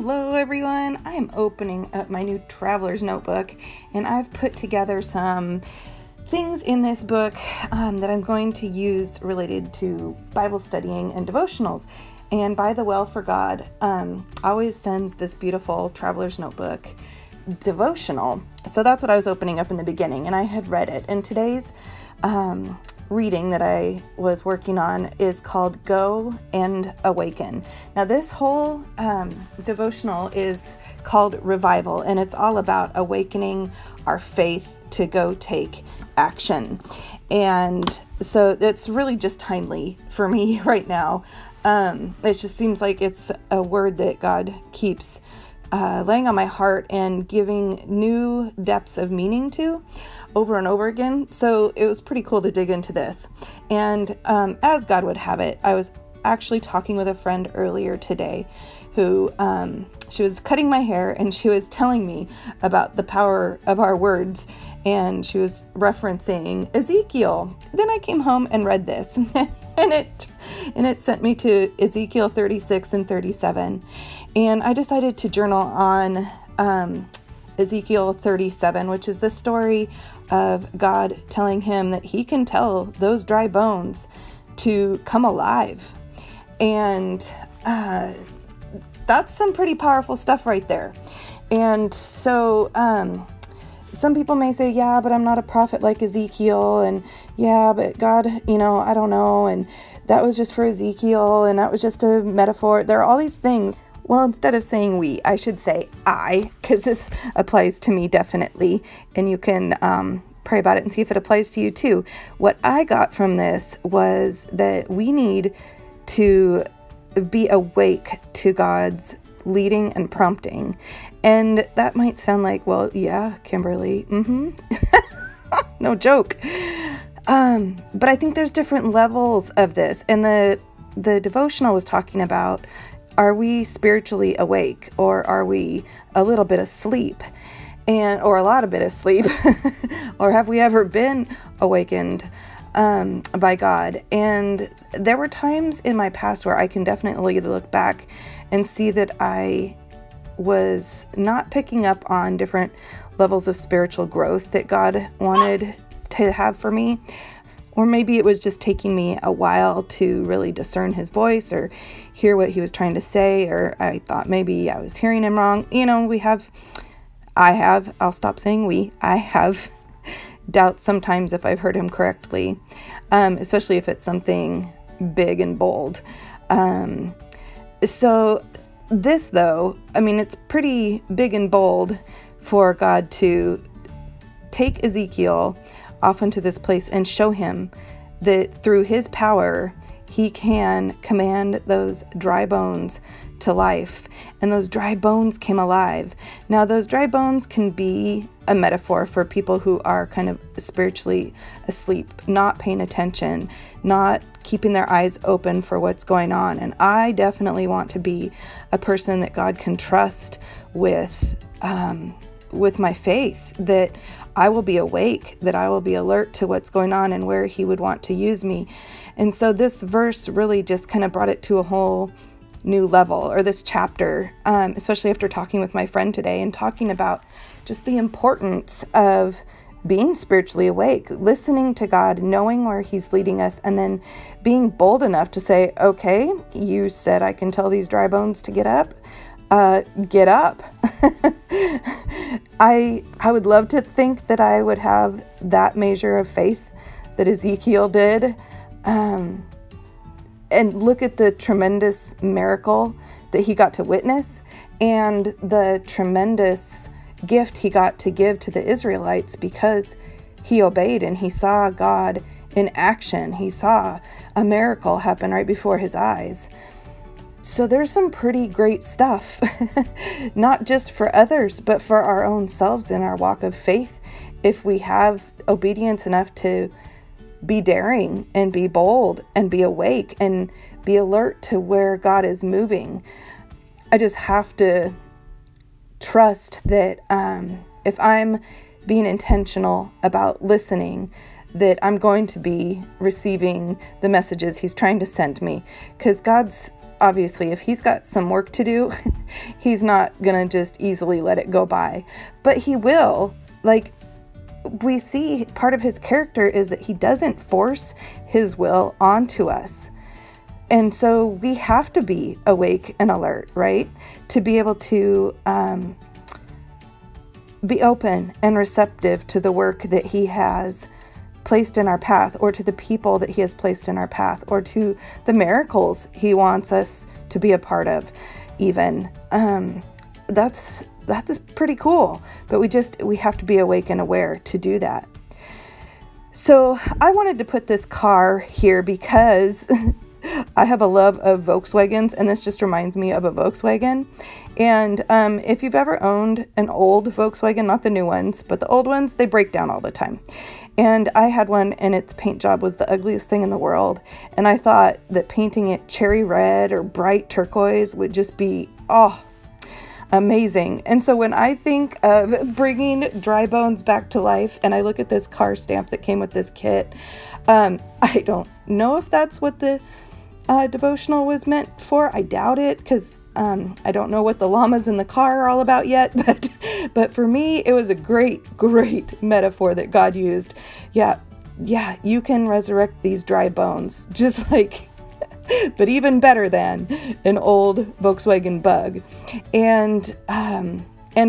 Hello everyone, I'm opening up my new traveler's notebook and I've put together some things in this book that I'm going to use related to Bible studying and devotionals. And By the Well for God always sends this beautiful traveler's notebook devotional. So that's what I was opening up in the beginning, and I had read it. And today's reading that I was working on is called Go and Awaken. Now this whole devotional is called Revival, and it's all about awakening our faith to go take action. And so it's really just timely for me right now. It just seems like it's a word that God keeps laying on my heart and giving new depths of meaning to over and over again. So it was pretty cool to dig into this. And as God would have it, I was actually talking with a friend earlier today who she was cutting my hair, and she was telling me about the power of our words, and she was referencing Ezekiel. Then I came home and read this and it sent me to Ezekiel 36 and 37. And I decided to journal on Ezekiel 37, which is the story of God telling him that he can tell those dry bones to come alive. And that's some pretty powerful stuff right there. And so some people may say, yeah, but I'm not a prophet like Ezekiel, and yeah, but God, I don't know, and that was just for Ezekiel, and that was just a metaphor. There are all these things. Well, instead of saying we, I should say I, because this applies to me definitely, and you can pray about it and see if it applies to you too. What I got from this was that we need to be awake to God's leading and prompting. And that might sound like, well, yeah, Kimberly, no joke. But I think there's different levels of this. And the devotional was talking about, are we spiritually awake, or are we a little bit asleep, or a lot of bit asleep, or have we ever been awakened by God? And there were times in my past where I can definitely look back and see that I was not picking up on different levels of spiritual growth that God wanted to have for me. Or maybe it was just taking me a while to really discern his voice or hear what he was trying to say, or I thought maybe I was hearing him wrong. I'll stop saying we, I have doubts sometimes if I've heard him correctly, especially if it's something big and bold. So this though, it's pretty big and bold for God to take Ezekiel off into this place and show him that through his power, he can command those dry bones to life. And those dry bones came alive. Now, those dry bones can be a metaphor for people who are kind of spiritually asleep, not paying attention, not keeping their eyes open for what's going on. And I definitely want to be a person that God can trust with my faith, that I will be awake, that I will be alert to what's going on and where he would want to use me. And so this verse really just kind of brought it to a whole new level, or this chapter, especially after talking with my friend today and talking about just the importance of being spiritually awake, listening to God, knowing where he's leading us, and then being bold enough to say, okay, you said I can tell these dry bones to get up. Get up. I would love to think that I would have that measure of faith that Ezekiel did. And look at the tremendous miracle that he got to witness, and the tremendous gift he got to give to the Israelites because he obeyed and he saw God in action. He saw a miracle happen right before his eyes. So there's some pretty great stuff, not just for others, but for our own selves in our walk of faith. If we have obedience enough to be daring and be bold and be awake and be alert to where God is moving, I just have to trust that if I'm being intentional about listening, that I'm going to be receiving the messages he's trying to send me, because God's obviously, if he's got some work to do, he's not going to just easily let it go by. But he will. Like, we see part of his character is that he doesn't force his will onto us. And so we have to be awake and alert, right? To be able to be open and receptive to the work that he has placed in our path, or to the people that he has placed in our path, or to the miracles he wants us to be a part of even. That's pretty cool, but we have to be awake and aware to do that. So I wanted to put this car here because I have a love of Volkswagens, and this just reminds me of a Volkswagen. And if you've ever owned an old Volkswagen, not the new ones, but the old ones, they break down all the time. And I had one, and its paint job was the ugliest thing in the world. And I thought that painting it cherry red or bright turquoise would just be, amazing. And so when I think of bringing dry bones back to life, and I look at this car stamp that came with this kit, I don't know if that's what the devotional was meant for. I doubt it, because I don't know what the llamas in the car are all about yet, but for me, it was a great metaphor that God used. Yeah, you can resurrect these dry bones, just like, but even better than an old Volkswagen Bug. And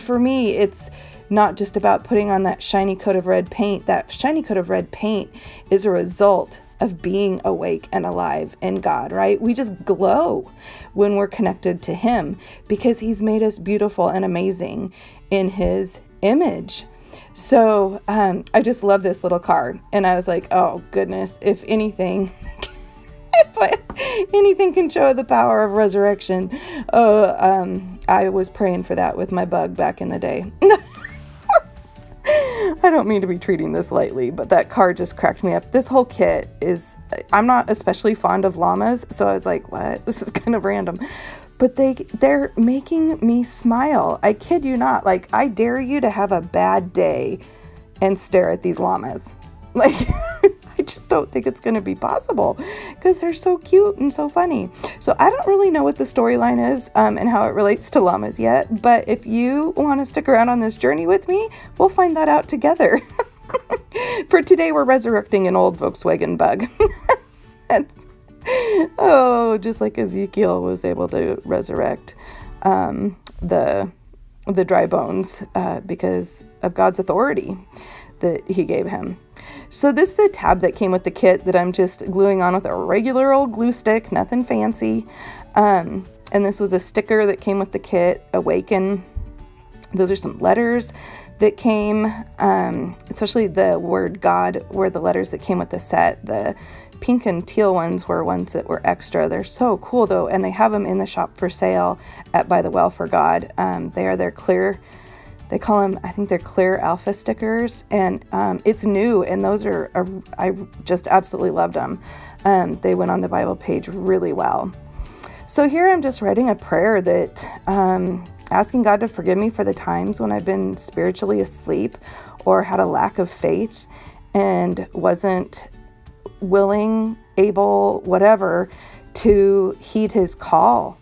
for me, it's not just about putting on that shiny coat of red paint. That shiny coat of red paint is a result of being awake and alive in God, right? We just glow when we're connected to him, because he's made us beautiful and amazing in his image. So I just love this little car. And I was like, oh goodness, if anything, anything can show the power of resurrection. I was praying for that with my Bug back in the day. I don't mean to be treating this lightly, but that car just cracked me up. This whole kit is, I'm not especially fond of llamas, so I was like, what? This is kind of random. But they're making me smile. I kid you not. Like, I dare you to have a bad day and stare at these llamas. Like, I just don't think it's going to be possible, because they're so cute and so funny. So I don't really know what the storyline is and how it relates to llamas yet, but if you want to stick around on this journey with me, we'll find that out together. For today, we're resurrecting an old Volkswagen Bug. Just like Ezekiel was able to resurrect the dry bones because of God's authority that he gave him. So this is the tab that came with the kit that I'm just gluing on with a regular old glue stick, nothing fancy. And this was a sticker that came with the kit, Awaken. Those are some letters that came, especially the word God were the letters that came with the set. The pink and teal ones were ones that were extra. They're so cool though, and they have them in the shop for sale at By the Well for God. They are their clear, they call them, I think they're clear alpha stickers, and it's new, and those are I just absolutely loved them. They went on the Bible page really well. So here I'm just writing a prayer that asking God to forgive me for the times when I've been spiritually asleep or had a lack of faith and wasn't willing, able, whatever, to heed his call,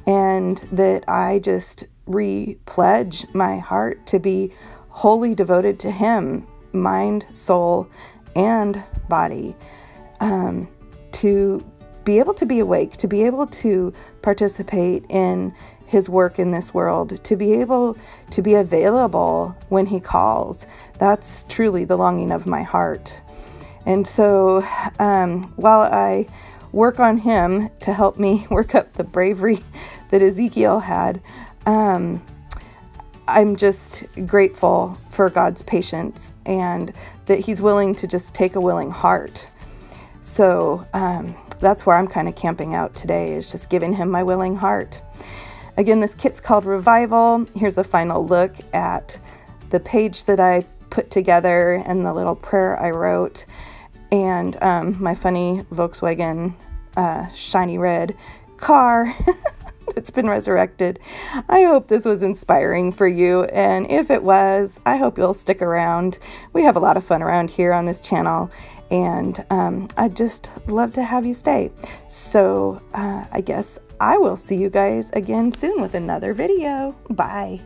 and that I just re-pledge my heart to be wholly devoted to him, mind, soul, and body, to be able to be awake, to be able to participate in his work in this world, to be able to be available when he calls. That's truly the longing of my heart. And so while I work on him to help me work up the bravery that Ezekiel had, I'm just grateful for God's patience and that he's willing to just take a willing heart. So that's where I'm kind of camping out today, is just giving him my willing heart. Again, this kit's called Revival. Here's a final look at the page that I put together and the little prayer I wrote, and my funny Volkswagen shiny red car that's been resurrected. I hope this was inspiring for you, and if it was, I hope you'll stick around. We have a lot of fun around here on this channel, and I'd just love to have you stay. So I guess I will see you guys again soon with another video. Bye.